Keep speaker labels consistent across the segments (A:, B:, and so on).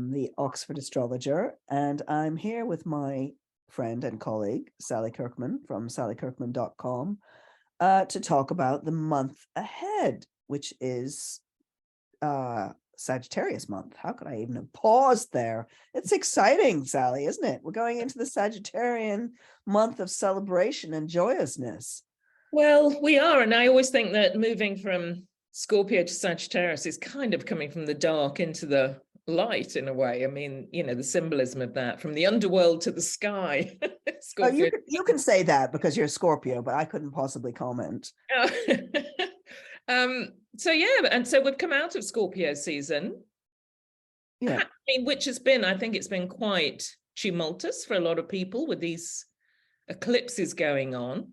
A: from the Oxford Astrologer, and I'm here with my friend and colleague, Sally Kirkman from sallykirkman.com, to talk about the month ahead, which is Sagittarius month. How could I even have paused there? It's exciting, Sally, isn't it? We're going into the Sagittarian month of celebration and joyousness.
B: Well, we are, and I always think that moving from Scorpio to Sagittarius is kind of coming from the dark into the light in a way. I mean, the symbolism of that, from the underworld to the sky.
A: Oh,
B: Scorpio.
A: you can say that because you're a Scorpio, but I couldn't possibly comment.
B: So yeah, and so we've come out of Scorpio season.
A: Yeah.
B: I mean, which has been, I think it's been quite tumultuous for a lot of people with these eclipses going on.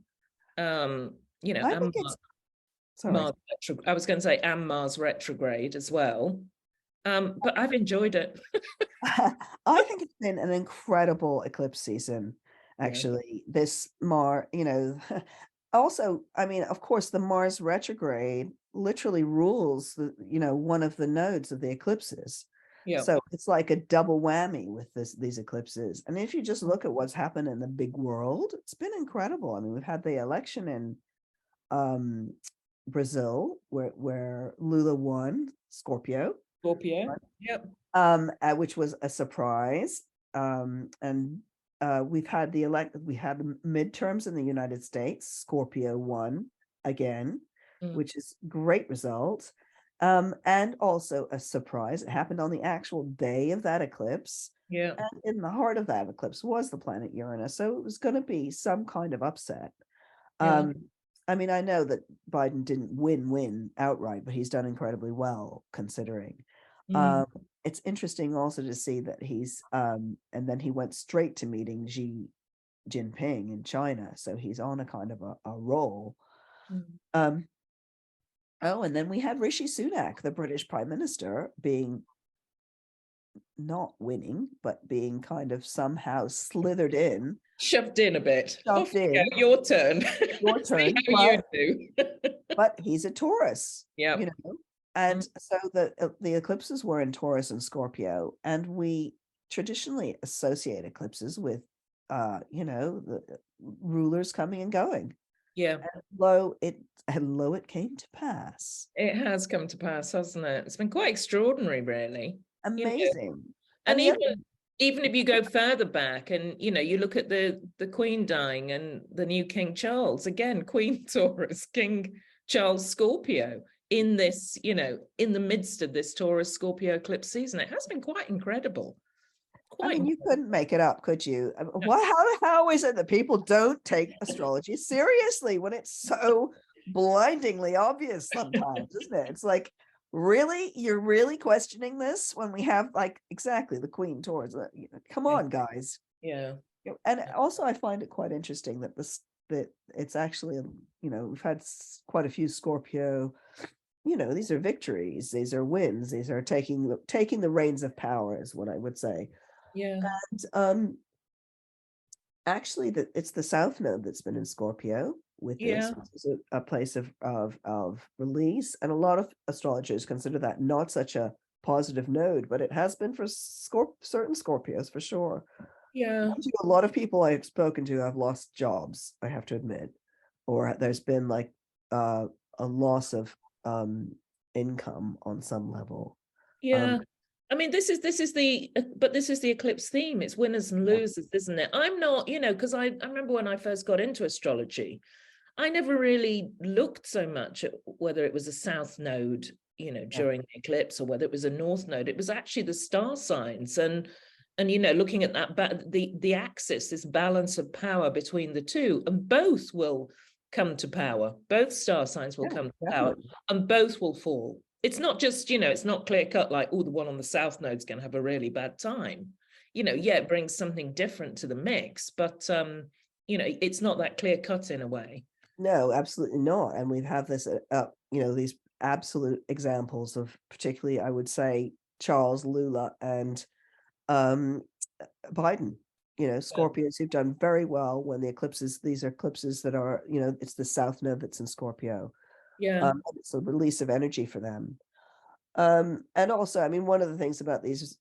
A: I think it's sorry.
B: I was going to say, and Mars retrograde as well. But I've enjoyed it.
A: I think it's been an incredible eclipse season, actually.
B: Yeah.
A: This also, I mean, of course, the Mars retrograde literally rules one of the nodes of the eclipses.
B: Yeah.
A: So it's like a double whammy with these eclipses. And if you just look at what's happened in the big world, it's been incredible. I mean, we've had the election in Brazil where Lula won, Scorpio.
B: Yep.
A: Which was a surprise. And we had the midterms in the United States. Scorpio won again, which is great result. And also a surprise. It happened on the actual day of that eclipse.
B: Yeah.
A: And in the heart of that eclipse was the planet Uranus. So it was going to be some kind of upset.
B: Yeah.
A: I mean, I know that Biden didn't win outright, but he's done incredibly well considering. It's interesting also to see that he's and then he went straight to meeting Xi Jinping in China, so he's on a kind of a roll. And then we had Rishi Sunak, the British Prime Minister, being not winning, but being kind of somehow slithered in,
B: shoved in a bit.
A: Shoved in.
B: Your turn.
A: Your turn.
B: You do.
A: But he's a Taurus.
B: Yeah.
A: And so the eclipses were in Taurus and Scorpio, and we traditionally associate eclipses with, the rulers coming and going.
B: Yeah.
A: And lo, it came to pass.
B: It has come to pass, hasn't it? It's been quite extraordinary, really.
A: Amazing.
B: And even if you go further back and, you look at the Queen dying and the new King Charles, again, Queen Taurus, King Charles Scorpio, in this, in the midst of this Taurus Scorpio eclipse season. It has been quite incredible.
A: I mean, you couldn't make it up, could you? How is it that people don't take astrology seriously when it's so blindingly obvious sometimes, isn't it? It's like, really? You're really questioning this when we have exactly the Queen Taurus? Come on, guys.
B: Yeah.
A: And also I find it quite interesting that that it's actually, we've had quite a few Scorpio, these are victories, these are wins, these are taking the reins of power is what I would say.
B: Yeah.
A: And actually it's the South Node that's been in Scorpio with this, which is a place of release. And a lot of astrologers consider that not such a positive node, but it has been for certain Scorpios for sure.
B: Yeah.
A: A lot of people I've spoken to have lost jobs, I have to admit, or there's been a loss of income on some level.
B: Yeah. I mean, this is the eclipse theme. It's winners and losers, isn't it? I'm not, because I remember when I first got into astrology, I never really looked so much at whether it was a south node, during the eclipse, or whether it was a north node. It was actually the star signs and looking at that, the axis, this balance of power between the two, and both will come to power. Both star signs will come to power, and both will fall. It's not just, it's not clear cut like, oh, the one on the south node is going to have a really bad time. It brings something different to the mix, but it's not that clear cut in a way.
A: No, absolutely not. And we have this, these absolute examples of, particularly, I would say, Charles, Lula, and Biden. Scorpios who've done very well when the eclipses. These are eclipses that are, it's the South Node that's in Scorpio.
B: Yeah.
A: It's a release of energy for them. And also, I mean, one of the things about these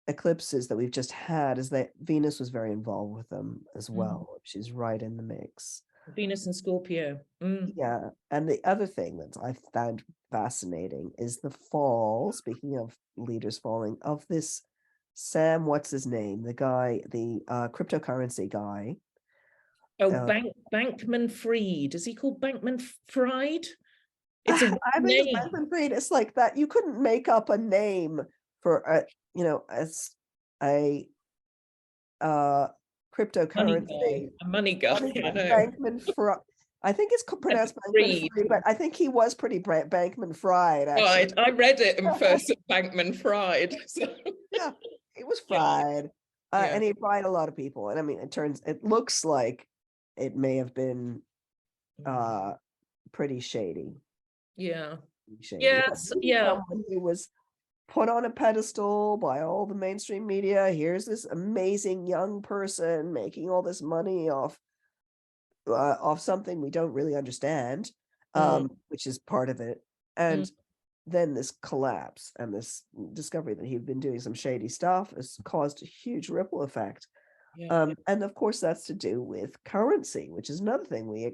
A: eclipses that we've just had is that Venus was very involved with them as
B: Mm.
A: well. She's right in the mix.
B: Venus and Scorpio. Mm.
A: Yeah. And the other thing that I found fascinating is the fall, speaking of leaders falling, of this Sam, what's his name? The guy, the cryptocurrency guy.
B: Oh,
A: Uh,
B: Bankman Fried. Is he called Bankman Fried? It's a weird
A: I think it's
B: name.
A: Bankman Fried. It's like that. You couldn't make up a name for a, as a
B: Money guy.
A: cryptocurrency.
B: A money guy. I know.
A: Bankman Fried. I think it's pronounced Bankman
B: Fried.
A: Fried, but I think he was pretty Bankman Fried, actually.
B: Right. I read it in first at Bankman Fried. So.
A: Yeah, he was
B: Yeah.
A: fried.
B: Yeah.
A: And he fried a lot of people. And I mean, it looks like it may have been pretty shady.
B: Yeah.
A: Shady. But
B: Yes.
A: he's
B: Yeah.
A: someone who was put on a pedestal by all the mainstream media. Here's this amazing young person making all this money off something we don't really understand, which is part of it. And then this collapse and this discovery that he'd been doing some shady stuff has caused a huge ripple effect.
B: Yeah.
A: And of course, that's to do with currency, which is another thing we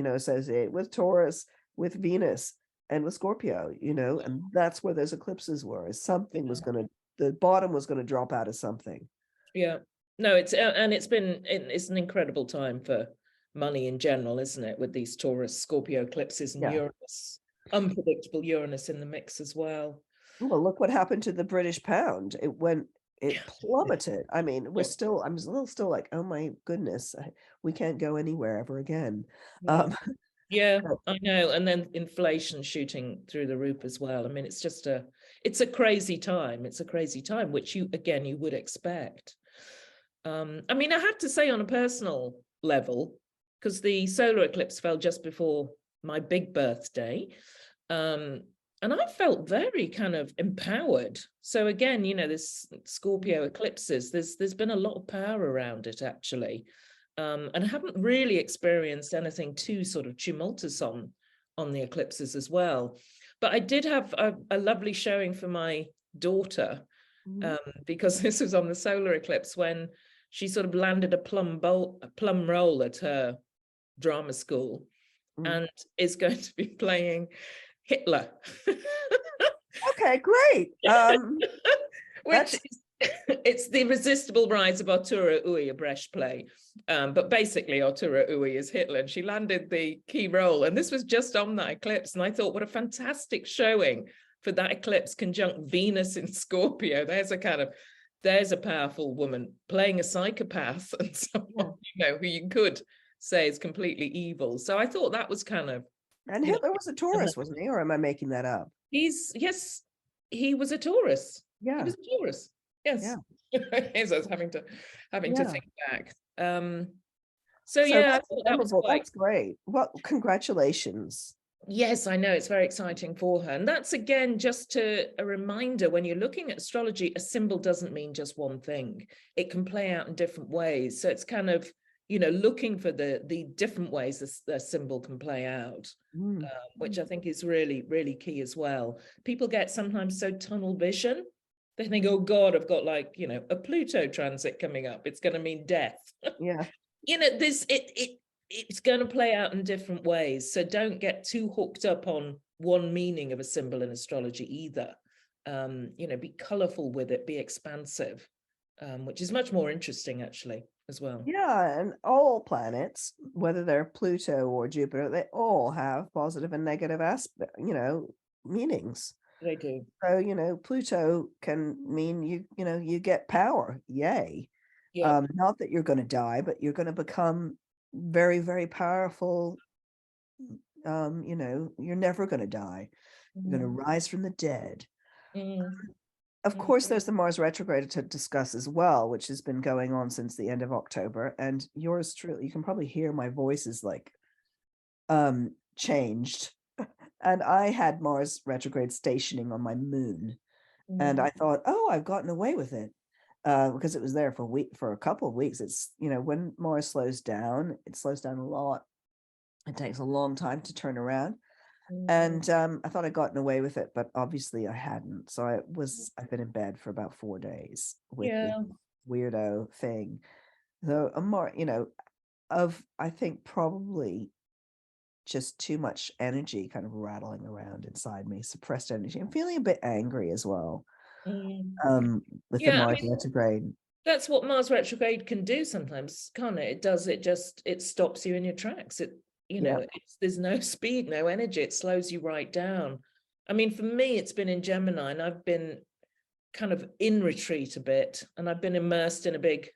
A: associate with Taurus, with Venus, and with Scorpio. And that's where those eclipses were. Something was going to, the bottom was going to drop out of something.
B: Yeah. No, it's an incredible time for money in general, isn't it? With these Taurus, Scorpio eclipses and Uranus, unpredictable Uranus in the mix as well.
A: Well, look what happened to the British pound. It plummeted. I mean, I'm still like, oh my goodness, we can't go anywhere ever again.
B: Yeah, I know. And then inflation shooting through the roof as well. I mean, it's a crazy time. It's a crazy time, which you would expect. I mean, I have to say on a personal level, because the solar eclipse fell just before my big birthday, and I felt very kind of empowered. So again, this Scorpio eclipses, there's been a lot of power around it, actually. And I haven't really experienced anything too sort of tumultuous on the eclipses as well. But I did have a lovely showing for my daughter, because this was on the solar eclipse when she sort of landed a plum role at her drama school and is going to be playing Hitler.
A: Okay, great.
B: Which it's the irresistible rise of Arturo Ui, a Brecht play. But basically Arturo Ui is Hitler, and she landed the key role. And this was just on that eclipse. And I thought, what a fantastic showing for that eclipse conjunct Venus in Scorpio. There's a powerful woman playing a psychopath and someone, who you could say is completely evil. So I thought that was kind of.
A: And Hitler was a Taurus, wasn't he? Or am I making that up?
B: Yes, he was a Taurus.
A: Yeah.
B: He was a Taurus. Yes. Yeah. I was having to think back. So yeah,
A: that's great. Well, congratulations.
B: Yes, I know, it's very exciting for her. And that's, again, just a reminder, when you're looking at astrology, a symbol doesn't mean just one thing. It can play out in different ways. So it's kind of, looking for the different ways the symbol can play out, which I think is really, really key as well. People get sometimes so tunnel vision. They think, oh God, I've got like, a Pluto transit coming up. It's going to mean death.
A: Yeah.
B: It's going to play out in different ways. So don't get too hooked up on one meaning of a symbol in astrology either. Be colorful with it, be expansive, which is much more interesting actually as well.
A: Yeah, and all planets, whether they're Pluto or Jupiter, they all have positive and negative meanings.
B: They do.
A: So, Pluto can mean you get power. Yay.
B: Yeah.
A: Not that you're going to die, but you're going to become very, very powerful. You're never going to die. You're going to rise from the dead. Of course, there's the Mars retrograde to discuss as well, which has been going on since the end of October. And yours truly, you can probably hear my voice is like changed. And I had Mars retrograde stationing on my moon. And I thought, oh, I've gotten away with it. Because it was there for a couple of weeks. It's, when Mars slows down, it slows down a lot. It takes a long time to turn around. And I thought I'd gotten away with it, but obviously I hadn't. So I've been in bed for about 4 days with this
B: Yeah.
A: weirdo thing. So a more, I think probably just too much energy kind of rattling around inside me, suppressed energy. I'm feeling a bit angry as well.
B: Mm.
A: With the
B: Yeah, I
A: Mars
B: mean,
A: retrograde.
B: that's what Mars retrograde can do sometimes, can't it? It stops you in your tracks.
A: Yeah.
B: There's no speed, no energy. It slows you right down. I mean, for me, it's been in Gemini, and I've been kind of in retreat a bit, and I've been immersed in a big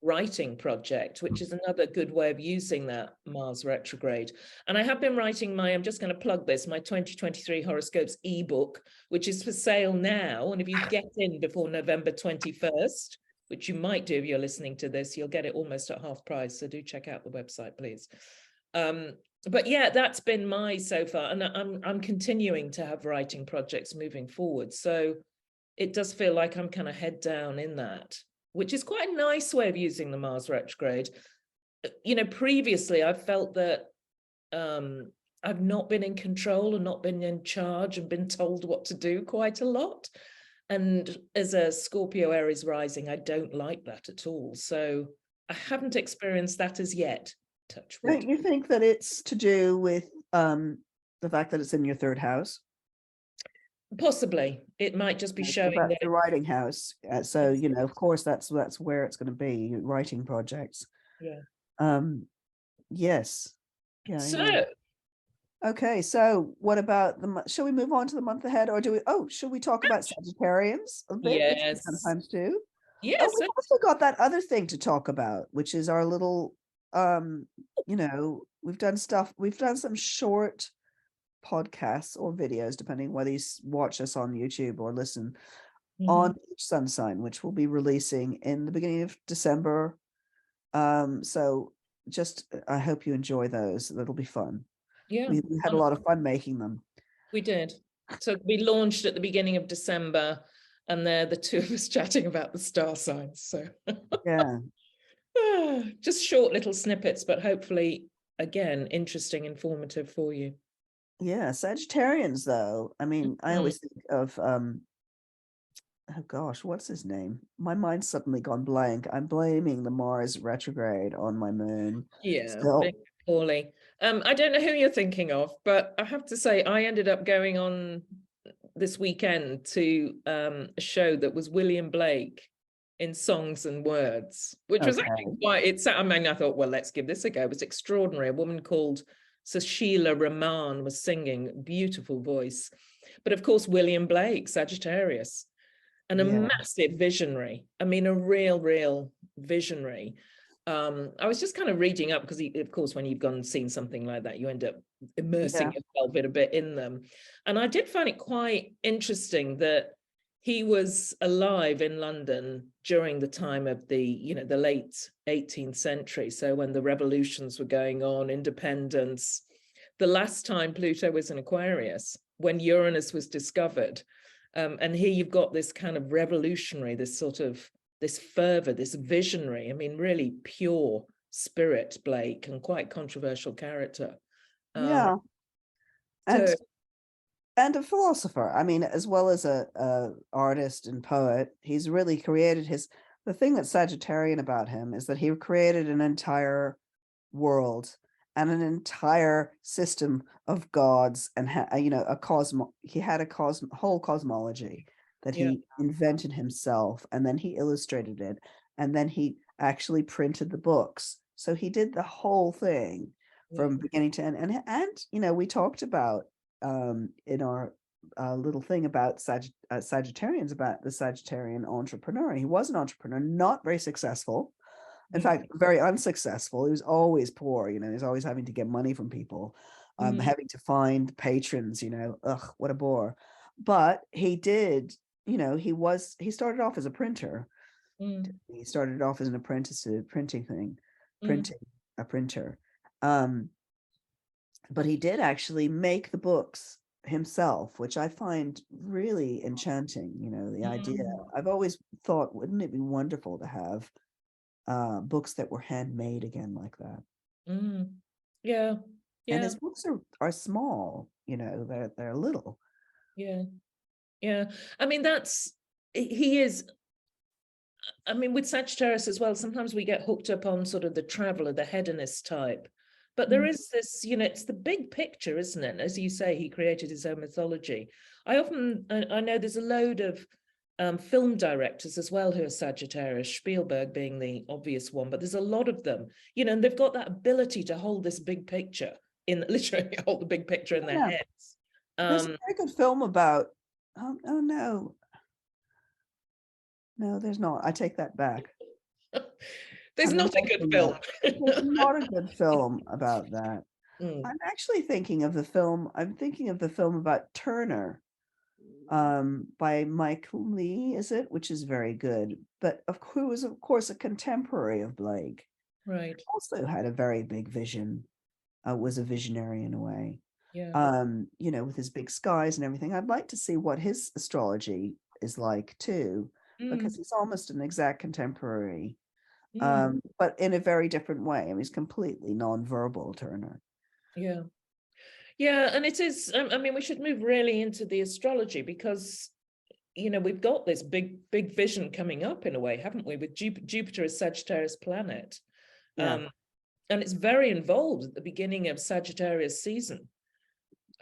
B: writing project, which is another good way of using that Mars retrograde. And I have been writing I'm just going to plug this, my 2023 horoscopes ebook, which is for sale now. And if you get in before November 21st, which you might do if you're listening to this, you'll get it almost at half price. So do check out the website, please. But yeah, that's been my so far. And I'm continuing to have writing projects moving forward. So it does feel like I'm kind of head down in that, which is quite a nice way of using the Mars retrograde. Previously I've felt that I've not been in control and not been in charge and been told what to do quite a lot. And as a Scorpio Aries rising, I don't like that at all. So I haven't experienced that as yet. Touch wood.
A: Don't you think that it's to do with the fact that it's in your third house?
B: Possibly. It might just be
A: It's
B: showing
A: about
B: that.
A: the writing house. So, of course, that's where it's going to be, writing projects.
B: Yeah.
A: Yes. Yeah.
B: So
A: Okay, so what about shall we move on to the month ahead, or should we talk about Sagittarians a bit, which we
B: yes.
A: sometimes do? Oh,
B: Yes.
A: we've also got that other thing to talk about, which is our little, we've done some short podcasts or videos, depending whether you watch us on YouTube or listen, on each sun sign, which we'll be releasing in the beginning of December. So just, I hope you enjoy those. That'll be fun.
B: Yeah.
A: We had a lot of fun making them.
B: We did. So we launched at the beginning of December, and they're the two of us chatting about the star signs. So
A: Yeah.
B: just short little snippets, but hopefully, again, interesting, informative for you.
A: Yeah. Sagittarians, though. I mean, I always think of oh gosh, what's his name? My mind's suddenly gone blank. I'm blaming the Mars retrograde on my moon.
B: Yeah,
A: Still.
B: poorly. I don't know who you're thinking of, but I have to say I ended up going on this weekend to a show that was William Blake in songs and words, which was actually I mean, I thought, well, let's give this a go. It was extraordinary. A woman called Sushila Rahman was singing, beautiful voice. But of course, William Blake, Sagittarius, and a massive visionary. I mean, a real visionary. I was just kind of reading up because, of course, when you've gone and seen something like that, you end up immersing yourself a bit in them. And I did find it quite interesting that he was alive in London during the time of the late 18th century. So when the revolutions were going on, independence, the last time Pluto was in Aquarius, when Uranus was discovered. And here you've got this kind of revolutionary, this fervor, this visionary, I mean, really pure spirit, Blake, and quite controversial character.
A: Yeah. And a philosopher. I mean, as well as a artist and poet, he's really created the thing that's Sagittarian about him is that he created an entire world and an entire system of gods, and he had a whole cosmology that he invented himself, and then he illustrated it, and then he actually printed the books. So he did the whole thing from beginning to end. And we talked about in our little thing about Sagittarians, about the Sagittarian entrepreneur. He was an entrepreneur, not very successful. In fact, very unsuccessful. He was always poor, he was always having to get money from people, having to find patrons, ugh, what a bore. But he did, he started off as a printer. He started off as an apprentice to printing a printer. But he did actually make the books himself, which I find really enchanting. The idea. I've always thought, wouldn't it be wonderful to have books that were handmade again like that?
B: Yeah.
A: And
B: Yeah.
A: his books are small, you know, they're little.
B: Yeah. Yeah. I mean, he is, I mean, with Sagittarius as well, sometimes we get hooked up on sort of the traveler, the hedonist type. But there is this, you know, it's the big picture, isn't it? As you say, he created his own mythology. I know there's a load of film directors as well who are Sagittarius, Spielberg being the obvious one, but there's a lot of them, you know, and they've got that ability to hold this big picture literally hold the big picture in their
A: Yeah.
B: heads.
A: There's a very good film about, oh no, no, there's not. I take that back.
B: There's
A: I'm
B: not a good
A: revoking
B: film.
A: that. There's not a good film about that.
B: Mm,
A: I'm actually thinking of the film, I'm thinking of the film about Turner, by Mike Lee, is it? Which is very good, but who was of course a contemporary of Blake.
B: right.
A: Also had a very big vision, was a visionary in a way.
B: Yeah.
A: You know, with his big skies and everything. I'd like to see what his astrology is like too, because
B: Mm,
A: he's almost an exact contemporary,
B: mm,
A: but in a very different way. I mean, he's completely non-verbal, Turner.
B: yeah. Yeah, and it is, I mean, we should move really into the astrology because, you know, we've got this big vision coming up in a way, haven't we, with Jupiter as Sagittarius planet.
A: Yeah.
B: And it's very involved at the beginning of Sagittarius season.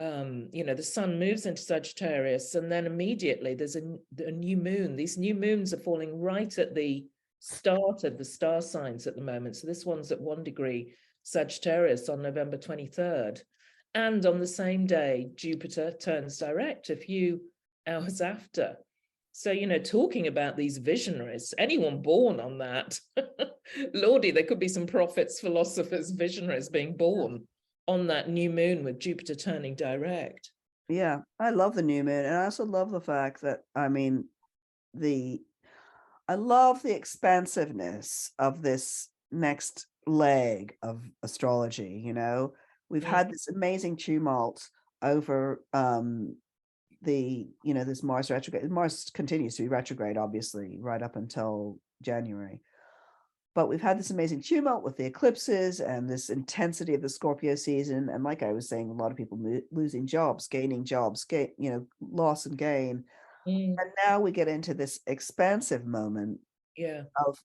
B: You know, the sun moves into Sagittarius and then immediately there's a new moon. These new moons are falling right at the start of the star signs at the moment. So this one's at 1 degree Sagittarius on November 23rd. And on the same day, Jupiter turns direct a few hours after. So, you know, talking about these visionaries, anyone born on that, Lordy, there could be some prophets, philosophers, visionaries being born on that new moon with Jupiter turning direct.
A: Yeah, I love the new moon. And I also love the fact that, I mean, I love the expansiveness of this next leg of astrology, you know. We've
B: Mm,
A: had this amazing tumult over you know, this Mars retrograde. Mars continues to be retrograde, obviously, right up until January. But we've had this amazing tumult with the eclipses and this intensity of the Scorpio season. And like I was saying, a lot of people losing jobs, gaining jobs, you know, loss and gain.
B: mm,
A: And now we get into this expansive moment
B: yeah.
A: of,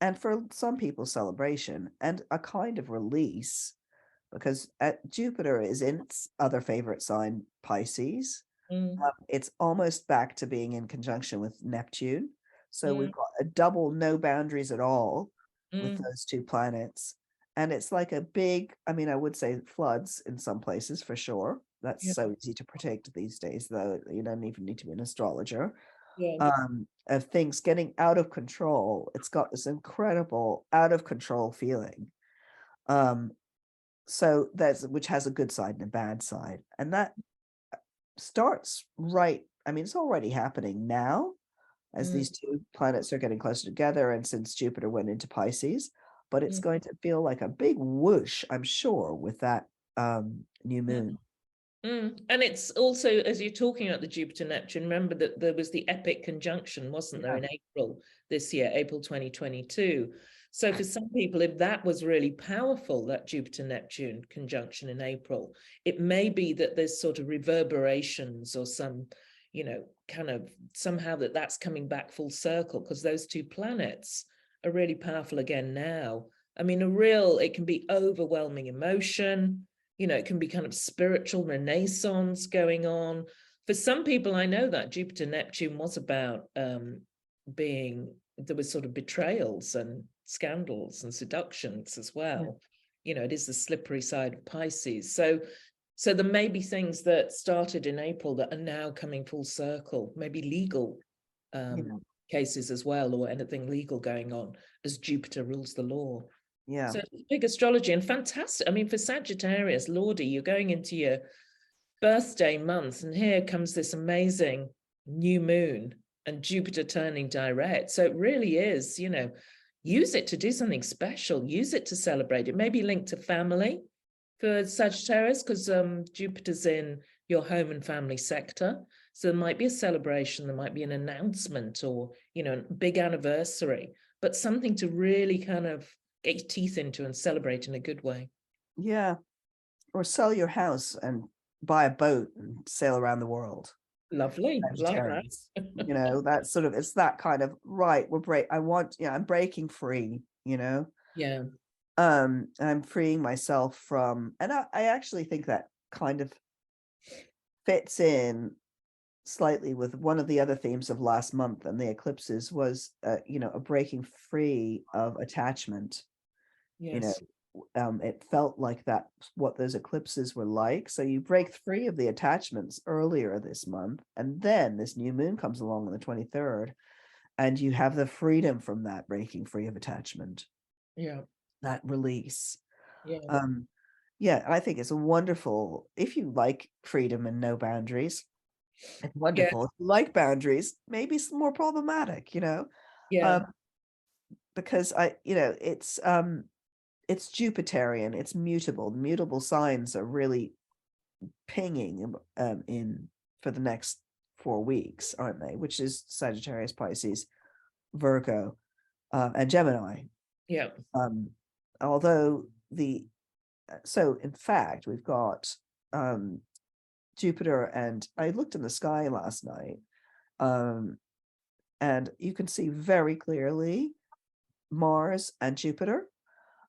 A: and for some people, celebration and a kind of release, because Jupiter is in its other favorite sign, Pisces.
B: Mm,
A: It's almost back to being in conjunction with Neptune. So we've
B: mm,
A: got a double no boundaries at all with
B: mm,
A: those two planets. And it's like a big, I mean, I would say floods in some places for sure. That's
B: yeah.
A: so easy to predict these days, though. You don't even need to be an astrologer.
B: Yeah.
A: Of things getting out of control. It's got this incredible out of control feeling. Um, so that's, which has a good side and a bad side. And that starts right, I mean, it's already happening now as
B: Mm,
A: these two planets are getting closer together and since Jupiter went into Pisces, but it's
B: mm,
A: going to feel like a big whoosh, I'm sure, with that new
B: mm,
A: moon.
B: And it's also, as you're talking about the Jupiter Neptune, remember that there was the epic conjunction, wasn't there,
A: Yeah.
B: in April this year, April 2022. So for some people, if that was really powerful, that Jupiter Neptune conjunction in April, it may be that there's sort of reverberations or some, you know, kind of somehow that's coming back full circle because those two planets are really powerful again now. I mean, it can be overwhelming emotion. You know, it can be kind of spiritual renaissance going on. For some people, I know that Jupiter Neptune was about there was sort of betrayals and scandals and seductions as well. You know, it is the slippery side of Pisces. So there may be things that started in April that are now coming full circle, maybe legal
A: Yeah.
B: cases as well, or anything legal going on as Jupiter rules the law.
A: Yeah.
B: So big astrology and fantastic. I mean, for Sagittarius, Lordy, you're going into your birthday month, and here comes this amazing new moon and Jupiter turning direct. So it really is, you know, use it to do something special, use it to celebrate. It may be linked to family for Sagittarius because Jupiter's in your home and family sector. So there might be a celebration, there might be an announcement or, you know, a big anniversary, but something to really kind of get your teeth into and celebrate in a good way.
A: Yeah. or sell your house and buy a boat and sail around the world.
B: Lovely. Love that.
A: Sagittarius. That's sort of, it's that kind of, right, I'm breaking free,
B: Yeah.
A: I'm freeing myself from, and I actually think that kind of fits in slightly with one of the other themes of last month and the eclipses was, a breaking free of attachment.
B: Yes.
A: It felt like that's what those eclipses were like. So you break free of the attachments earlier this month, and then this new moon comes along on the 23rd, and you have the freedom from that breaking free of attachment,
B: Yeah.
A: that release.
B: Yeah.
A: Yeah, I think it's a wonderful, if you like freedom and no boundaries, it's
B: Yeah.
A: wonderful. If you like boundaries, maybe it's more problematic,
B: Yeah.
A: because it's Jupiterian, it's mutable. The mutable signs are really pinging in for the next 4 weeks, aren't they? Which is Sagittarius, Pisces, Virgo, and Gemini.
B: Yeah.
A: Although so in fact, we've got Jupiter, and I looked in the sky last night, and you can see very clearly Mars and Jupiter.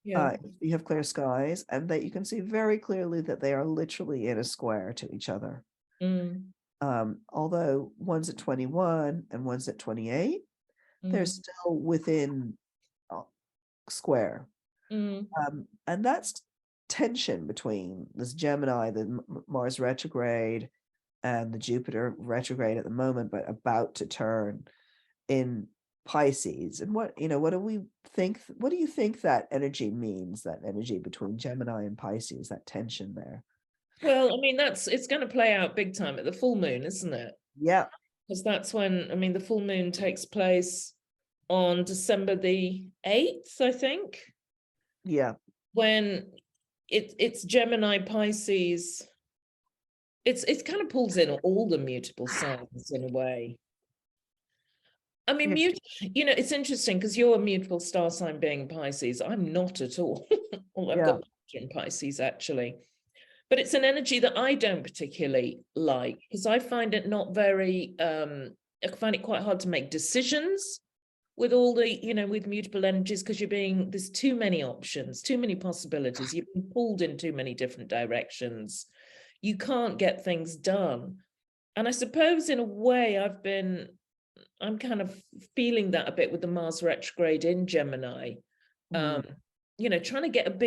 B: Yeah.
A: You have clear skies, and that you can see very clearly that they are literally in a square to each other. Although one's at 21 and one's at 28, they're still within square. And that's tension between this Gemini, the Mars retrograde, and the Jupiter retrograde at the moment, but about to turn in Pisces. And what do we think? What do you think that energy means? That energy between Gemini and Pisces, that tension there.
B: Well, I mean, it's going to play out big time at the full moon, isn't it?
A: Yeah.
B: Because that's when, I mean, the full moon takes place on December the 8th, I think.
A: Yeah.
B: When it's Gemini, Pisces. It kind of pulls in all the mutable signs in a way. I mean, it's interesting because you're a mutable star sign being Pisces. I'm not at all. Well, I've got in Pisces actually. But it's an energy that I don't particularly like because I find it not very, I find it quite hard to make decisions with all the, with mutable energies because there's too many options, too many possibilities. You've been pulled in too many different directions. You can't get things done. And I suppose in a way I'm kind of feeling that a bit with the Mars retrograde in Gemini. Trying to get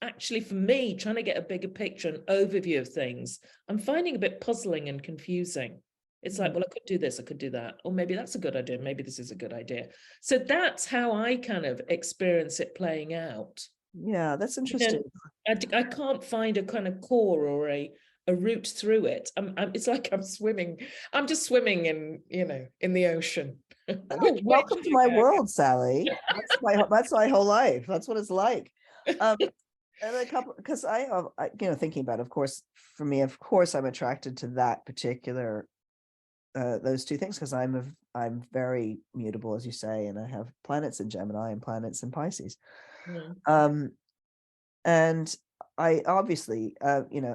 B: actually for me, trying to get a bigger picture, an overview of things, I'm finding a bit puzzling and confusing. It's like, well, I could do this, I could do that, or maybe that's a good idea, maybe this is a good idea. So that's how I kind of experience it playing out.
A: Yeah, that's interesting.
B: I can't find a kind of core or a route through it. It's like I'm swimming. I'm just swimming in the ocean.
A: Oh, welcome to my world, Sally. That's my whole life. That's what it's like. And a couple, because I thinking about, of course, for me, of course, I'm attracted to that particular, those two things, because I'm very mutable, as you say, and I have planets in Gemini and planets in Pisces. And I obviously,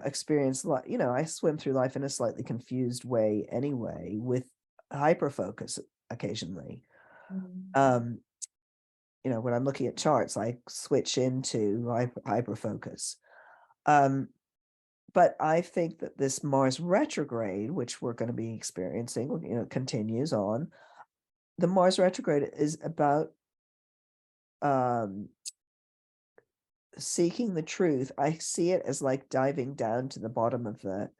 A: experience, I swim through life in a slightly confused way anyway, with hyper focus occasionally. When I'm looking at charts, I switch into hyper focus. But I think that this Mars retrograde, which we're going to be experiencing, continues on. The Mars retrograde is about seeking the truth. I see it as like diving down to the bottom of the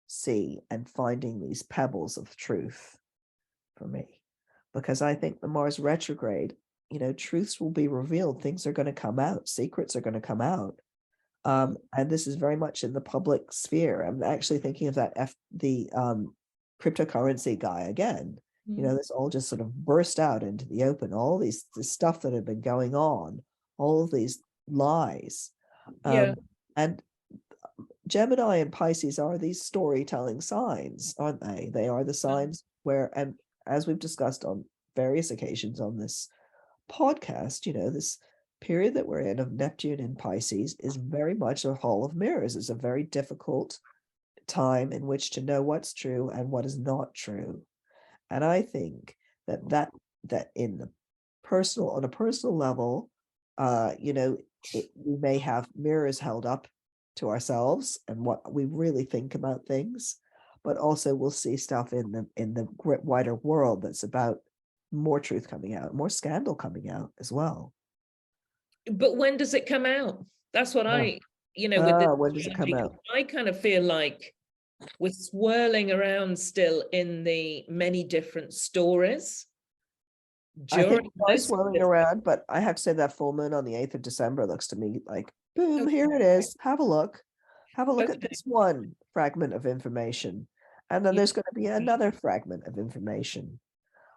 A: sea and finding these pebbles of truth for me, because I think the Mars retrograde, truths will be revealed, things are going to come out, secrets are going to come out. And this is very much in the public sphere. I'm actually thinking of the cryptocurrency guy again. This all just sort of burst out into the open, all this stuff that had been going on, all of these lies. And Gemini and Pisces are these storytelling signs, aren't they? They are the signs where, and as we've discussed on various occasions on this podcast, this period that we're in of Neptune in Pisces is very much a hall of mirrors. It's a very difficult time in which to know what's true and what is not true. And I think that in the personal, on a personal level, we may have mirrors held up to ourselves and what we really think about things, but also we'll see stuff in the wider world that's about more truth coming out, more scandal coming out as well.
B: But when does it come out? That's what with
A: when does it come out?
B: I kind of feel like we're swirling around still in the many different stories.
A: I think we are swirling around, but I have to say that full moon on the 8th of December looks to me like, boom, here it is. Have a look. Have a look at this one fragment of information. And then there's going to be another fragment of information.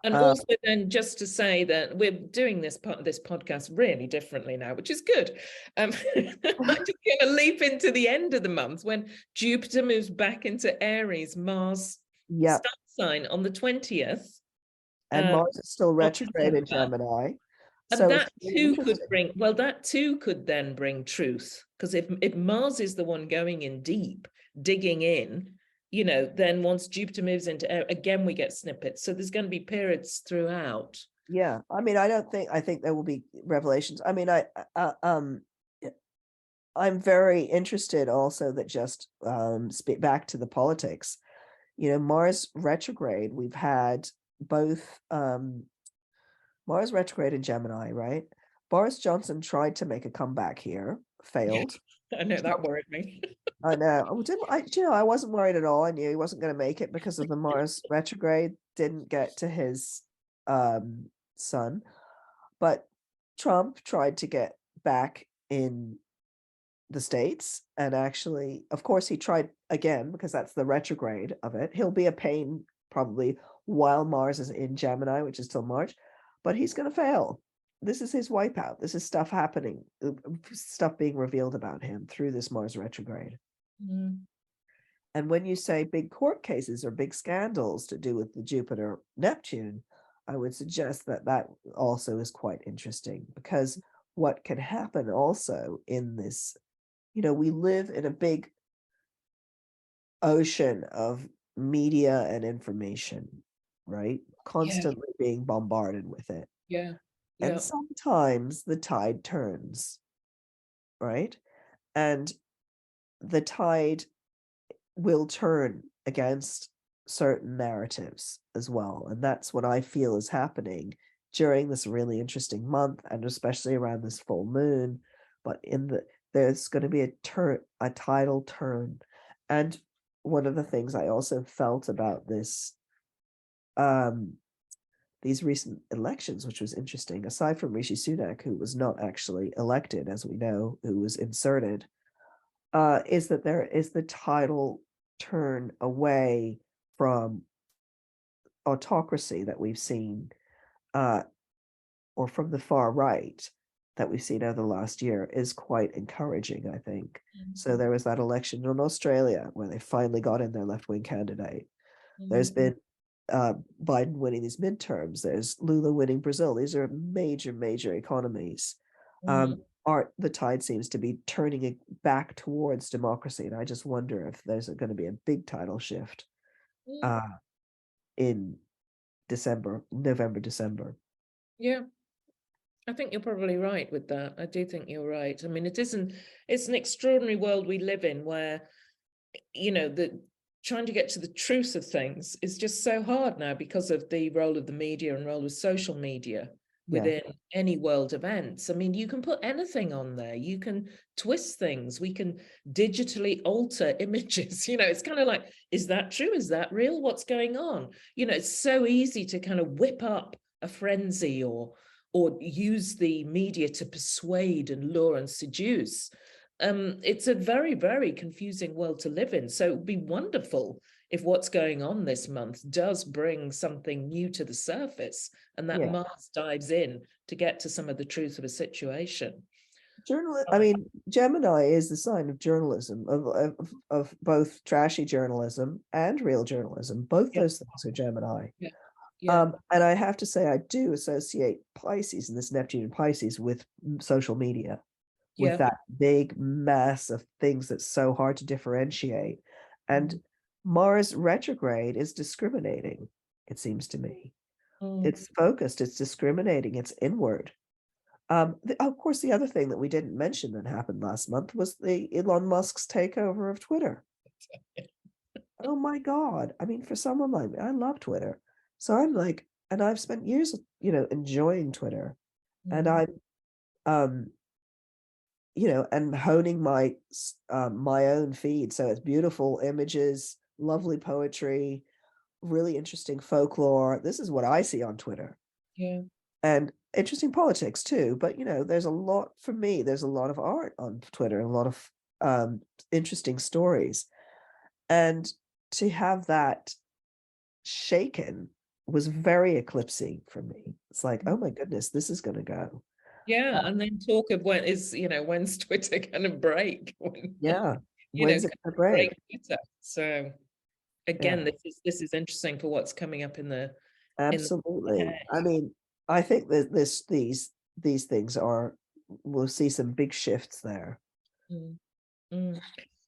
B: And also then just to say that we're doing this podcast really differently now, which is good. I'm just going to leap into the end of the month when Jupiter moves back into Aries, Mars star sign on the 20th.
A: And Mars is still retrograde in Gemini.
B: And so that too could that too could then bring truth. Because if Mars is the one going in deep, digging in, then once Jupiter moves into air, again, we get snippets. So there's going to be periods throughout.
A: Yeah. I mean, I think there will be revelations. I mean, I'm very interested also that just speak back to the politics, Mars retrograde, we've had both Mars retrograde in Gemini, right? Boris Johnson tried to make a comeback here, failed.
B: I know that worried me.
A: I know. I wasn't worried at all. I knew he wasn't going to make it because of the Mars retrograde. Didn't get to his son, but Trump tried to get back in the States, and actually, of course, he tried again because that's the retrograde of it. He'll be a pain probably while Mars is in Gemini, which is till March, but he's going to fail. This is his wipeout. This is stuff happening, stuff being revealed about him through this Mars retrograde.
B: Mm.
A: And when you say big court cases or big scandals to do with the Jupiter Neptune, I would suggest that also is quite interesting, because what can happen also in this, we live in a big ocean of media and information, right? Constantly being bombarded with it.
B: Yeah.
A: And sometimes the tide turns, right? And the tide will turn against certain narratives as well. And that's what I feel is happening during this really interesting month, and especially around this full moon. But there's going to be a tidal turn. And one of the things I also felt about these recent elections, which was interesting, aside from Rishi Sunak, who was not actually elected, as we know, who was inserted, is that there is the tidal turn away from autocracy that we've seen, or from the far right that we've seen over the last year, is quite encouraging, I think. Mm-hmm. So there was that election in Australia where they finally got in their left-wing candidate. Mm-hmm. There's been Biden winning these midterms. There's Lula winning Brazil. These are major, major economies. Mm-hmm. The tide seems to be turning it back towards democracy. And I just wonder if there's going to be a big tidal shift in November, December.
B: Yeah. I think you're probably right with that. I do think you're right. I mean, it's an extraordinary world we live in where, trying to get to the truth of things is just so hard now because of the role of the media and role of social media within any world events. I mean, you can put anything on there. You can twist things. We can digitally alter images. It's kind of like, is that true? Is that real? What's going on? It's so easy to kind of whip up a frenzy or use the media to persuade and lure and seduce. It's a very, very confusing world to live in. So it would be wonderful if what's going on this month does bring something new to the surface, and that Mars dives in to get to some of the truth of a situation.
A: Gemini is the sign of journalism, of both trashy journalism and real journalism. Both those things are Gemini.
B: Yeah.
A: And I have to say, I do associate Pisces and this Neptune and Pisces with social media, with
B: Yeah.
A: that big mass of things that's so hard to differentiate. And Mars retrograde is discriminating, it seems to me. It's focused, it's discriminating, it's inward. Of course, the other thing that we didn't mention that happened last month was the Elon Musk's takeover of Twitter. Oh my God. I mean, for someone like me, I love Twitter. So I'm like, and I've spent years, enjoying Twitter. And I'm, um, and honing my own feed. So it's beautiful images, lovely poetry, really interesting folklore. This is what I see on Twitter.
B: Yeah.
A: And interesting politics too. But there's a lot for me. There's a lot of art on Twitter, a lot of interesting stories, and to have that shaken was very eclipsing for me. It's like, oh my goodness, this is going to go.
B: Yeah, and then talk of when's Twitter going to break?
A: Yeah,
B: you know,
A: when's it going to break?
B: Twitter. So again,
A: Yeah,
B: this is interesting for what's coming up in the
A: absolutely.
B: ahead.
A: I mean, I think that these things we'll see some big shifts there.
B: Mm, mm.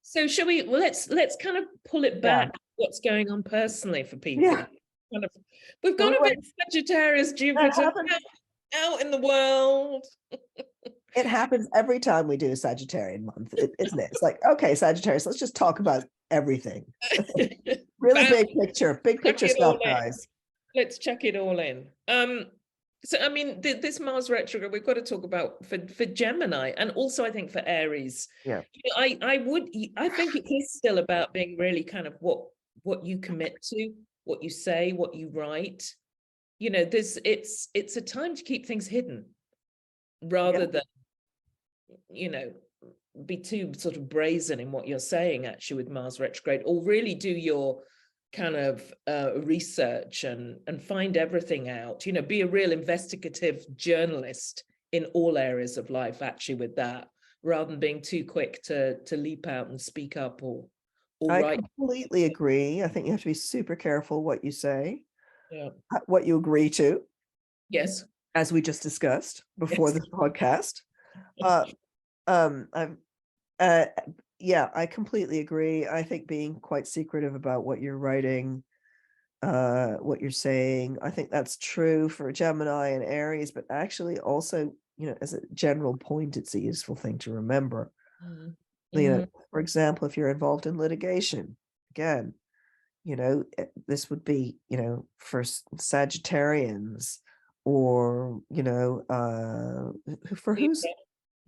B: So shall we? Well, let's kind of pull it
A: Yeah,
B: back. What's going on personally for people?
A: yeah.
B: Kind of, we've
A: So
B: got
A: we
B: a bit
A: went.
B: Sagittarius,
A: That
B: Jupiter
A: happens.
B: out in the world.
A: It happens every time we do a Sagittarian month, isn't it? It's like, okay, Sagittarius, let's just talk about everything. Really
B: Bam,
A: big
B: chuck
A: picture
B: it all
A: stuff,
B: in.
A: guys.
B: Let's check it all in. So I mean, this Mars retrograde, we've got to talk about for Gemini, and also I think for Aries.
A: Yeah.
B: I think it is still about being really kind of what you commit to, what you say, what you write. It's a time to keep things hidden
A: Yeah.
B: rather than be too sort of brazen in what you're saying actually with Mars retrograde, or really do your kind of research and find everything out, be a real investigative journalist in all areas of life actually with that, rather than being too quick to leap out and speak up or
A: I
B: write.
A: completely agree. I think you have to be super careful what you say,
B: Yeah.
A: what you agree to,
B: Yes.
A: as we just discussed before
B: Yes.
A: this podcast. Uh, I'm, uh, yeah, I completely agree. I think being quite secretive about what you're writing, what you're saying, I think that's true for Gemini and Aries, but actually also, as a general point, it's a useful thing to remember.
B: Mm. Mm.
A: For example, if you're involved in litigation, again, this would be, for Sagittarians, or, for who's,
B: Libra.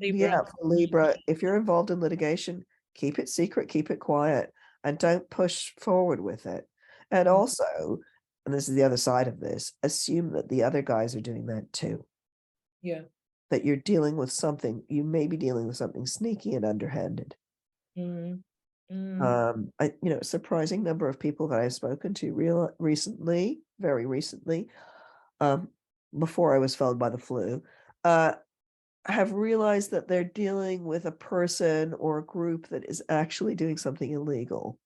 B: Libra.
A: yeah, for Libra, if you're involved in litigation, keep it secret, keep it quiet, and don't push forward with it. And
B: Mm.
A: also, and this is the other side of this, assume that the other guys are doing that too.
B: Yeah.
A: That you're dealing with something, you may be dealing with something sneaky and underhanded.
B: Mm. Mm.
A: A surprising number of people that I've spoken to very recently, um, before I was felled by the flu, have realized that they're dealing with a person or a group that is actually doing something illegal.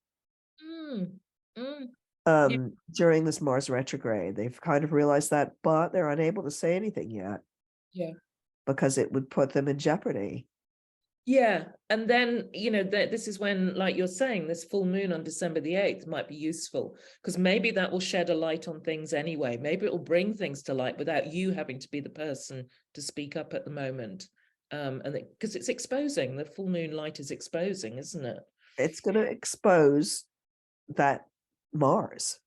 B: Mm. Mm. Yeah.
A: During this Mars retrograde, they've kind of realized that, but they're unable to say anything yet
B: Yeah.
A: because it would put them in jeopardy.
B: Yeah. And then, this is when, like you're saying, this full moon on December the 8th might be useful, because maybe that will shed a light on things anyway. Maybe it will bring things to light without you having to be the person to speak up at the moment. And because it's exposing, the full moon light is exposing, isn't it?
A: It's going to expose that Mars,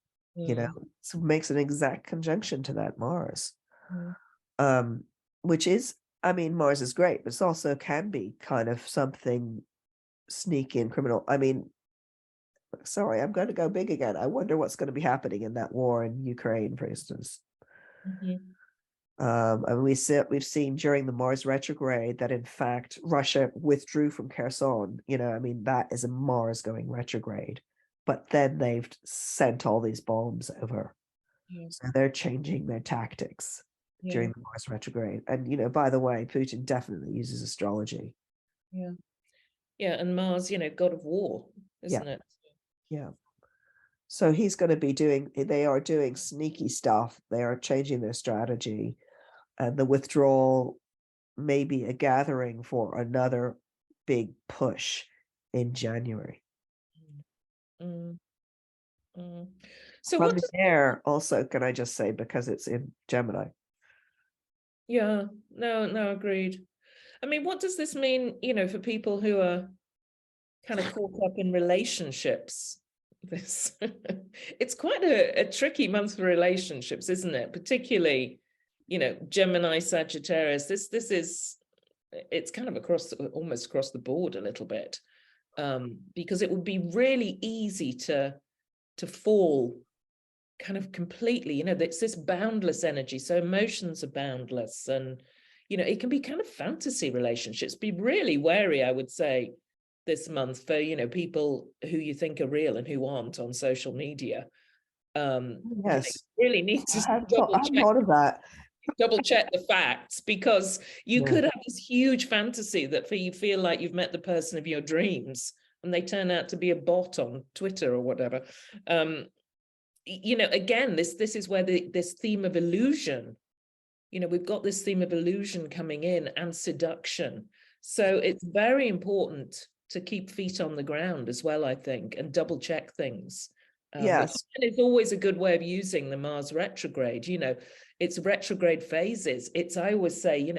A: so makes an exact conjunction to that Mars.
B: Mm.
A: Which is, I mean, Mars is great, but it also can be kind of something sneaky and criminal. I mean, sorry, I'm going to go big again. I wonder what's going to be happening in that war in Ukraine, for instance.
B: Mhm.
A: And we've seen during the Mars retrograde that in fact Russia withdrew from Kherson. I mean, that is a Mars going retrograde, but then they've sent all these bombs over,
B: Yeah.
A: so they're changing their tactics
B: Yeah.
A: during the Mars retrograde. And by the way, Putin definitely uses astrology.
B: Yeah. Yeah. And Mars, god of war,
A: Yeah,
B: isn't it?
A: yeah. So he's going to be they are doing sneaky stuff. They are changing their strategy, and the withdrawal may be a gathering for another big push in January.
B: Mm, mm. So
A: From
B: what
A: the
B: does,
A: air, also, can I just say, because it's in Gemini.
B: yeah, no, agreed. I mean, what does this mean, for people who are kind of caught up in relationships? This it's quite a tricky month for relationships, isn't it? Particularly, Gemini, Sagittarius. This is, it's kind of almost across the board a little bit, because it would be really easy to fall kind of completely, it's this boundless energy. So emotions are boundless, and it can be kind of fantasy relationships. Be really wary, I would say, this month for people who you think are real and who aren't on social media.
A: Yes,
B: Really need to double
A: I've
B: check
A: thought of that.
B: the facts, because you
A: Yeah.
B: could have this huge fantasy that you feel like you've met the person of your dreams, and they turn out to be a bot on Twitter or whatever. Again, this is where this theme of illusion, we've got this theme of illusion coming in, and seduction. So it's very important to keep feet on the ground as well, I think, and double check things.
A: Yes.
B: And it's always a good way of using the Mars retrograde. It's retrograde phases. I always say,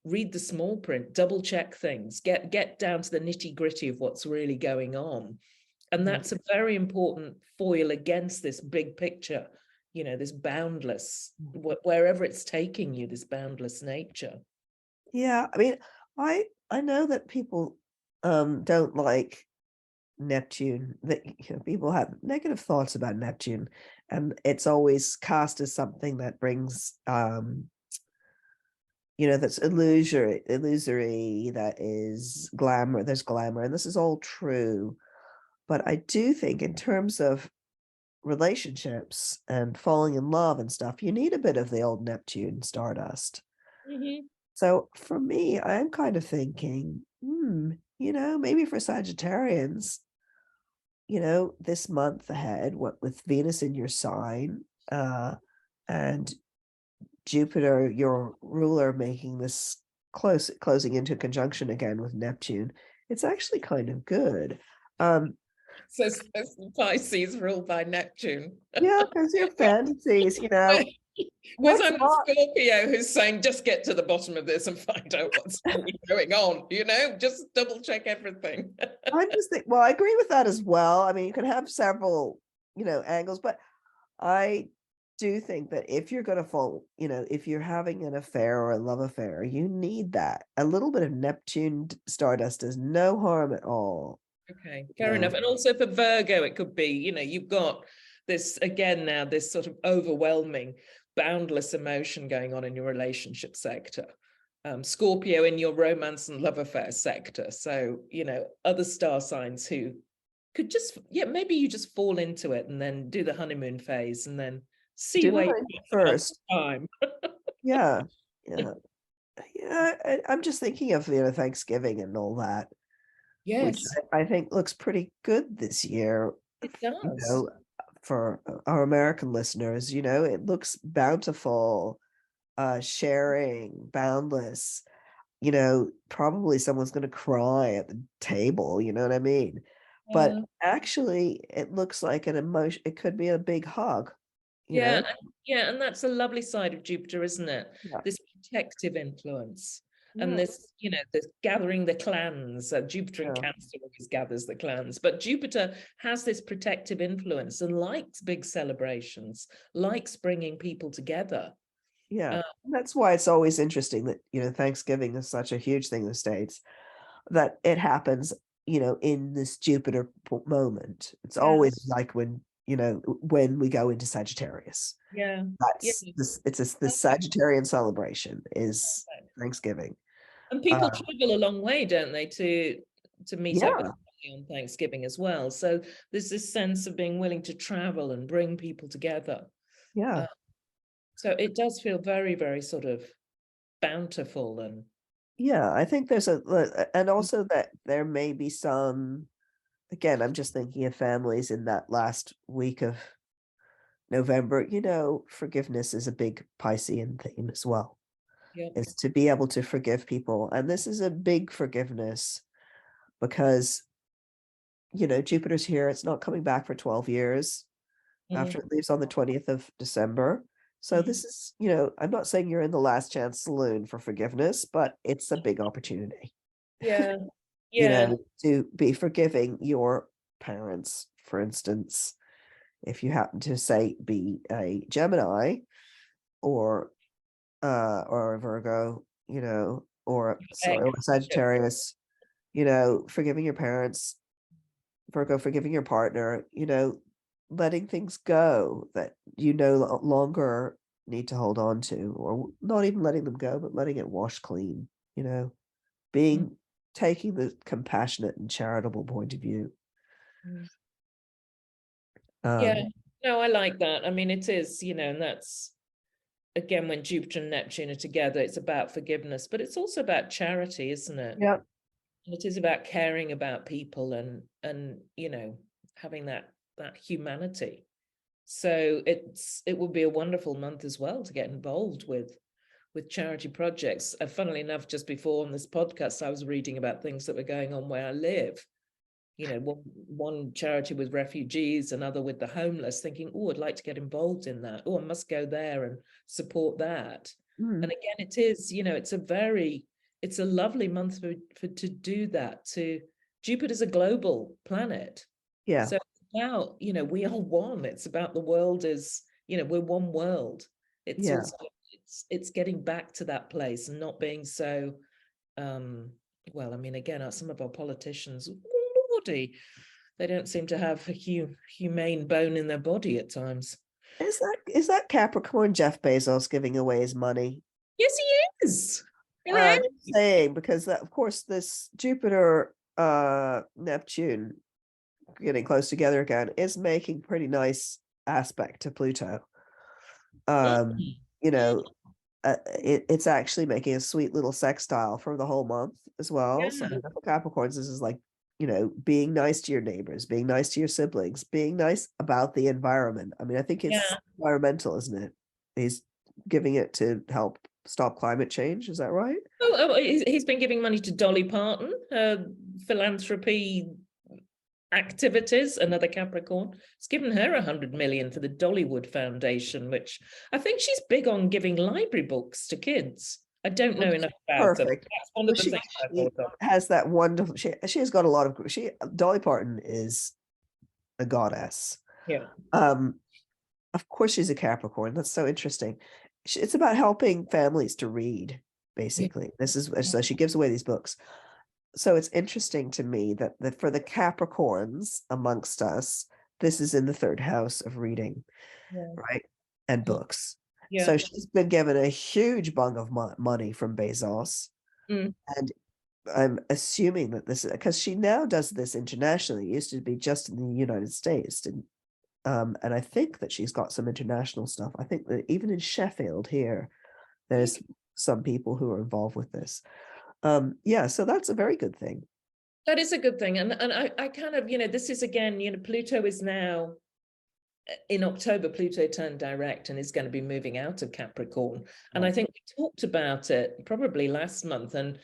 B: read the small print, double check things, get down to the nitty gritty of what's really going on. And that's a very important foil against this big picture, this boundless, wherever it's taking you, this boundless nature.
A: Yeah, I mean, I know that people don't like Neptune, that people have negative thoughts about Neptune, and it's always cast as something that brings that's illusory, that is glamour, there's glamour, and this is all true. But I do think in terms of relationships and falling in love and stuff, you need a bit of the old Neptune stardust.
B: Mm-hmm.
A: So for me, I'm kind of thinking, maybe for Sagittarians, this month ahead, what with Venus in your sign, and Jupiter, your ruler, making this closing into conjunction again with Neptune, it's actually kind of good.
B: So Pisces ruled by Neptune.
A: Yeah, because your fantasies,
B: Whereas
A: what's
B: I'm a
A: not.
B: Scorpio who's saying, just get to the bottom of this and find out what's really going on, just double check everything.
A: I'm just thinking, well, I agree with that as well. I mean, you can have several, angles, but I do think that if you're going to fall, if you're having an affair or a love affair, you need that. A little bit of Neptune stardust does no harm at all.
B: Okay, fair enough. And also for Virgo, it could be, you've got this, again, now this sort of overwhelming, boundless emotion going on in your relationship sector. Scorpio in your romance and love affair sector. So, other star signs who could just, maybe you just fall into it and then do the honeymoon phase and then see
A: Do
B: where
A: it
B: you
A: first.
B: time.
A: Yeah. Yeah. Yeah. I'm just thinking of, Thanksgiving and all that, which
B: Yes,
A: I think looks pretty good this year,
B: it
A: you
B: does.
A: know, for our American listeners. It looks bountiful, sharing, boundless. Probably someone's going to cry at the table, you know what I mean? But actually, it looks like an emotion. It could be a big hug, you know?
B: Yeah, and that's a lovely side of Jupiter, isn't it?
A: Yeah.
B: This protective influence, and
A: Yeah.
B: this, this gathering the clans. Jupiter in
A: Yeah.
B: Cancer always gathers the clans, but Jupiter has this protective influence and likes big celebrations, likes bringing people together.
A: Yeah. That's why it's always interesting that, Thanksgiving is such a huge thing in the States, that it happens, in this Jupiter moment. It's
B: Yeah,
A: always like when we go into Sagittarius.
B: yeah, yeah.
A: That's this, the Sagittarian celebration is Thanksgiving.
B: And people
A: Uh,
B: travel a long way, don't they, to meet up with
A: yeah.
B: family on Thanksgiving as well. So there's this sense of being willing to travel and bring people together.
A: Yeah.
B: Uh, so it does feel very, very sort of bountiful and
A: Yeah. I think and also that there may be some again, I'm just thinking of families in that last week of November. Forgiveness is a big Piscean theme as well.
B: Yeah.
A: Is to be able to forgive people. And this is a big forgiveness because, Jupiter's here. It's not coming back for 12 years after it leaves on the 20th of December. So this is, I'm not saying you're in the last chance saloon for forgiveness, but it's a big opportunity,
B: Yeah. Yeah.
A: to be forgiving your parents, for instance, if you happen to say be a Gemini or a Virgo, or sorry, or Sagittarius, forgiving your parents, Virgo, forgiving your partner, letting things go that you no longer need to hold on to, or not even letting them go, but letting it wash clean,
B: Mm.
A: being taking the compassionate and charitable point of view.
B: Mm. Yeah.
A: Um,
B: No, I like that. I mean, it is, and that's again when Jupiter and Neptune are together, it's about forgiveness, but it's also about charity, isn't it?
A: yeah,
B: And it is about caring about people and having that humanity. So it would be a wonderful month as well to get involved with charity projects. Funnily enough, just before on this podcast, I was reading about things that were going on where I live. One charity with refugees, another with the homeless, thinking, oh, I'd like to get involved in that. Oh, I must go there and support that.
A: mm,
B: And again, it's a lovely month for to do that. Jupiter's a global planet.
A: yeah,
B: So now, we are one. It's about the world we're one world. It's
A: yeah.
B: also it's getting back to that place and not being so well, I mean, again, some of our politicians, lordy, they don't seem to have a humane bone in their body at times.
A: Is that Capricorn Jeff Bezos giving away his money?
B: Yes, he is. Right.
A: Saying because of course this Jupiter Neptune getting close together again is making pretty nice aspect to Pluto.
B: Mm.
A: You know, it's actually making a sweet little sextile for the whole month as well. So
B: Yeah.
A: for Capricorns, this is like, being nice to your neighbors, being nice to your siblings, being nice about the environment. I mean, I think it's
B: Yeah.
A: environmental, isn't it? He's giving it to help stop climate change. Is that right?
B: He's been giving money to Dolly Parton, philanthropy activities, another Capricorn. It's given her 100 million for the Dollywood Foundation, which I think she's big on giving library books to kids. I don't know enough about it.
A: Perfect.
B: That's one
A: So
B: of the things I
A: she
B: thought of.
A: has that wonderful. She has got a lot of. Dolly Parton is a goddess.
B: Yeah.
A: Of course she's a Capricorn. That's so interesting. It's about helping families to read.
B: Yeah.
A: Basically, this is so she gives away these books. So it's interesting to me that for the Capricorns amongst us, this is in the third house of reading,
B: Yeah.
A: right? And books.
B: Yeah.
A: So she's been given a huge bung of money from Bezos.
B: Mm.
A: And I'm assuming that this is because she now does this internationally. It used to be just in the United States. And I think that she's got some international stuff. I think that even in Sheffield here, there's some people who are involved with this. Yeah, so that's a very good thing.
B: That is a good thing. And I kind of, this is again, Pluto is now in October, Pluto turned direct and is going to be moving out of Capricorn. And I think we talked about it probably last month. And,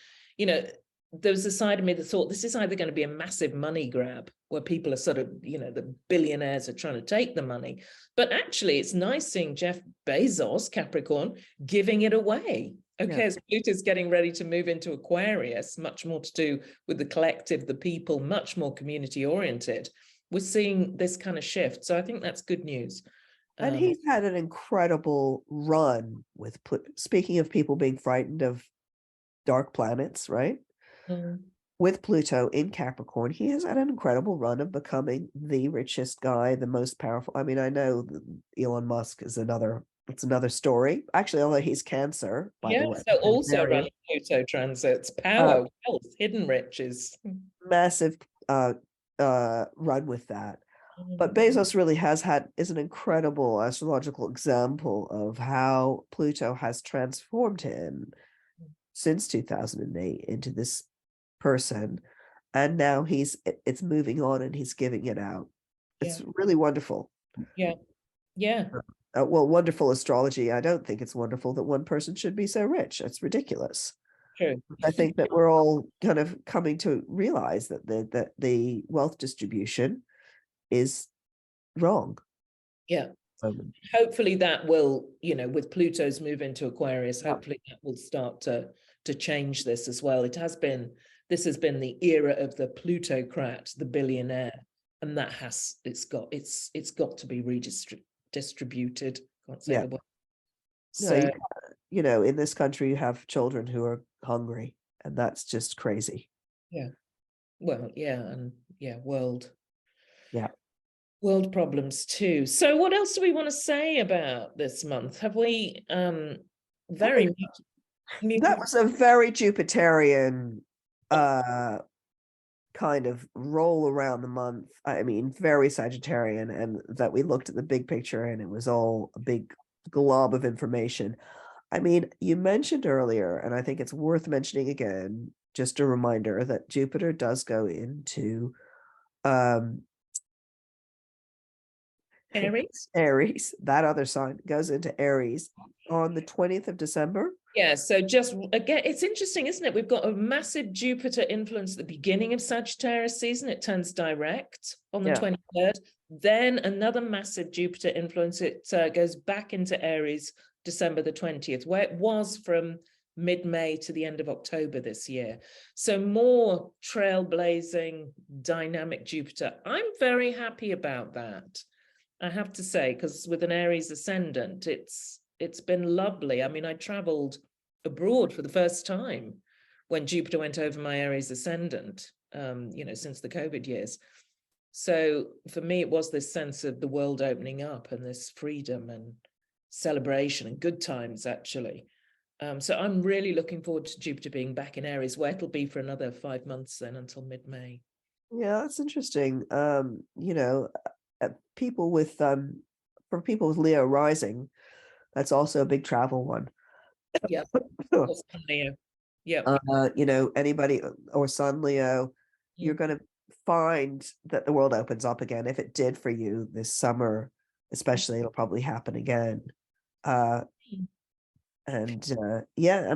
B: there was a side of me that thought this is either going to be a massive money grab where people are sort of, the billionaires are trying to take the money. But actually, it's nice seeing Jeff Bezos, Capricorn, giving it away. Okay, as Pluto's getting ready to move into Aquarius, much more to do with the collective, the people, much more community oriented. We're seeing this kind of shift. So I think that's good news.
A: And he's had an incredible run with, speaking of people being frightened of dark planets, right? With Pluto in Capricorn, he has had an incredible run of becoming the richest guy, the most powerful. I mean, I know Elon Musk is it's another story. Actually, although he's Cancer, by the way.
B: So also running Pluto transits, power, wealth, hidden riches.
A: Massive run with that. But Bezos really is an incredible astrological example of how Pluto has transformed him since 2008 into this person and now it's moving on and he's giving it out.
B: Yeah.
A: It's really wonderful.
B: Yeah. Yeah.
A: Well, wonderful astrology. I don't think it's wonderful that one person should be so rich. It's ridiculous.
B: True.
A: I think that we're all kind of coming to realize that the wealth distribution is wrong.
B: Yeah.
A: Um,
B: Hopefully that will, with Pluto's move into Aquarius,
A: yeah.
B: hopefully that will start to change this as well. This has been the era of the plutocrat, the billionaire, and it's got to be redistributed. Can't say
A: Yeah.
B: the word.
A: No,
B: So
A: in this country you have children who are hungry, and that's just crazy.
B: yeah, well, yeah, and yeah,
A: Yeah.
B: world problems too. So what else do we want to say about this month? Have we very
A: That was a very Jupiterian kind of roll around the month. I mean, very Sagittarian, and that we looked at the big picture and it was all a big glob of information. I mean, you mentioned earlier, and I think it's worth mentioning again, just a reminder that Jupiter does go into
B: Aries.
A: That other sign goes into Aries on the 20th of December.
B: Yeah, so just again, it's interesting, isn't it? We've got a massive Jupiter influence at the beginning of Sagittarius season. It turns direct on the 23rd. Then another massive Jupiter influence. It goes back into Aries December the 20th, where it was from mid-May to the end of October this year. So more trailblazing, dynamic Jupiter. I'm very happy about that, I have to say, because with an Aries ascendant, it's been lovely. I mean, I traveled abroad for the first time when Jupiter went over my Aries ascendant, since the COVID years. So for me, it was this sense of the world opening up and this freedom and celebration and good times, actually. So I'm really looking forward to Jupiter being back in Aries, where it'll be for another 5 months then until mid-May.
A: Yeah, that's interesting. People with for people with Leo rising, that's also a big travel one.
B: Yeah. Leo. Yeah.
A: Anybody or Sun Leo, you're going to find that the world opens up again. If it did for you this summer, especially, it'll probably happen again. I'm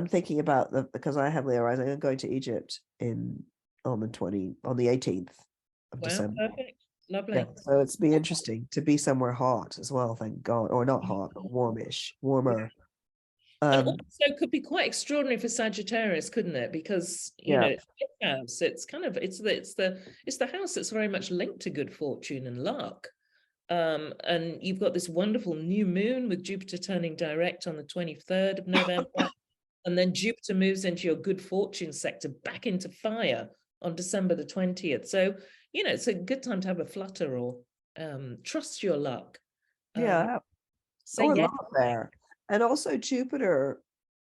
A: thinking about because I have Leo rising. I'm going to Egypt on the 18th of December.
B: Perfect. Lovely.
A: Yeah, so it's be interesting to be somewhere hot as well, thank God, or not hot, but warmer.
B: And also could be quite extraordinary for Sagittarius, couldn't it? Because it's the house. It's kind of it's the house that's very much linked to good fortune and luck. And you've got this wonderful new moon with Jupiter turning direct on the 23rd of November. And then Jupiter moves into your good fortune sector back into fire on December the 20th. So, it's a good time to have a flutter or trust your luck.
A: Say a lot there. And also Jupiter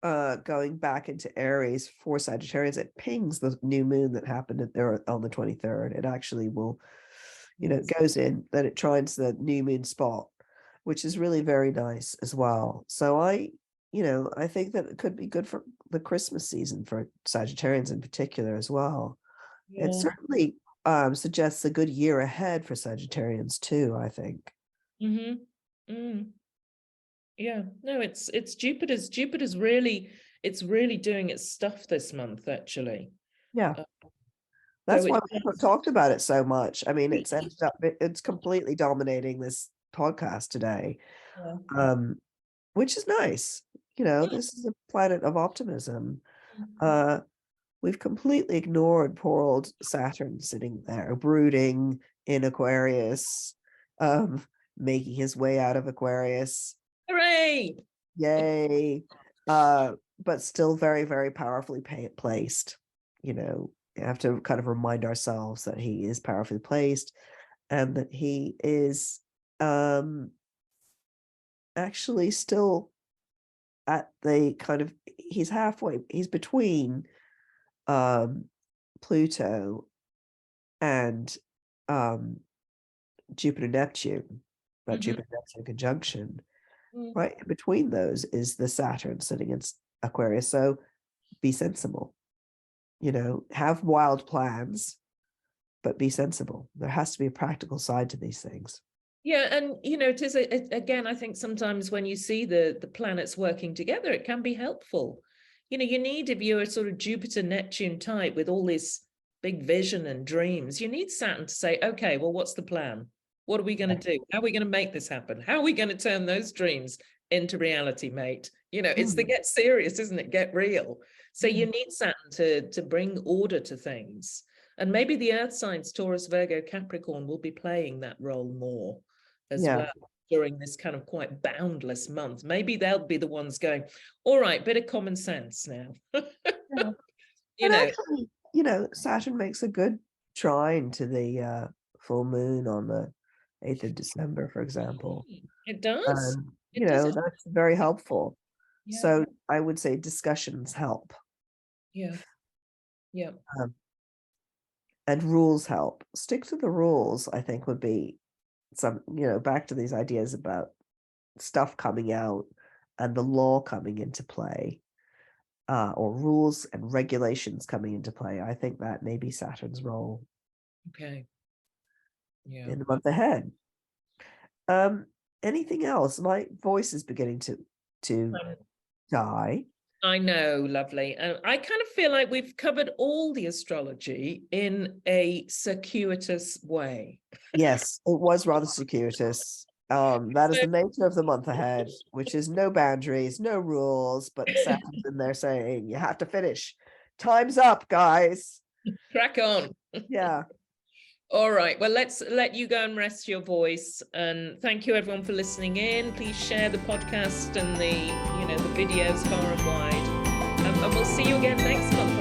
A: going back into Aries for Sagittarius, it pings the new moon that happened there on the 23rd. It actually will, it goes in, then it trines the new moon spot, which is really very nice as well. So I think that it could be good for the Christmas season for Sagittarians in particular as well. Yeah. It certainly suggests a good year ahead for Sagittarians too, I think.
B: Yeah, no, it's Jupiter's really, it's really doing its stuff this month, actually.
A: Yeah. That's why we talked about it so much. I mean, it's completely dominating this podcast today. Which is nice. This is a planet of optimism. We've completely ignored poor old Saturn sitting there brooding in Aquarius, making his way out of Aquarius.
B: Hooray!
A: Yay. But still very, very powerfully placed. You have to kind of remind ourselves that he is powerfully placed and that he is actually still at the kind of, he's between Pluto and Jupiter Neptune, but Jupiter Neptune conjunction. Right in between those is the Saturn sitting in Aquarius. So be sensible, have wild plans, but be sensible. There has to be a practical side to these things.
B: Yeah, and it is again, I think sometimes when you see the planets working together, it can be helpful. You need, if you're a sort of Jupiter Neptune type with all this big vision and dreams, you need Saturn to say, okay, well, what's the plan? What are we going to do? How are we going to make this happen? How are we going to turn those dreams into reality, mate? It's the get serious, isn't it? Get real. So you need Saturn to bring order to things. And maybe the earth signs, Taurus, Virgo, Capricorn, will be playing that role more as well during this kind of quite boundless month. Maybe they'll be the ones going, all right, bit of common sense now.
A: Actually, Saturn makes a good trine to the full moon on the 8th of December, for example.
B: It does.
A: That's very helpful. Yeah. So I would say discussions help.
B: Yeah. Yeah.
A: And rules help. Stick to the rules, I think, would be some, back to these ideas about stuff coming out and the law coming into play, or rules and regulations coming into play. I think that may be Saturn's role.
B: Okay. Yeah.
A: In the month ahead. Anything else? My voice is beginning to die.
B: I know, lovely. I kind of feel like we've covered all the astrology in a circuitous way.
A: Yes, it was rather circuitous. That is the nature of the month ahead, which is no boundaries, no rules, but Saturn's in there saying, you have to finish. Time's up, guys.
B: Crack on.
A: Yeah.
B: All right. Well, let's let you go and rest your voice. And thank you, everyone, for listening in. Please share the podcast and the videos far and wide. And we'll see you again next month.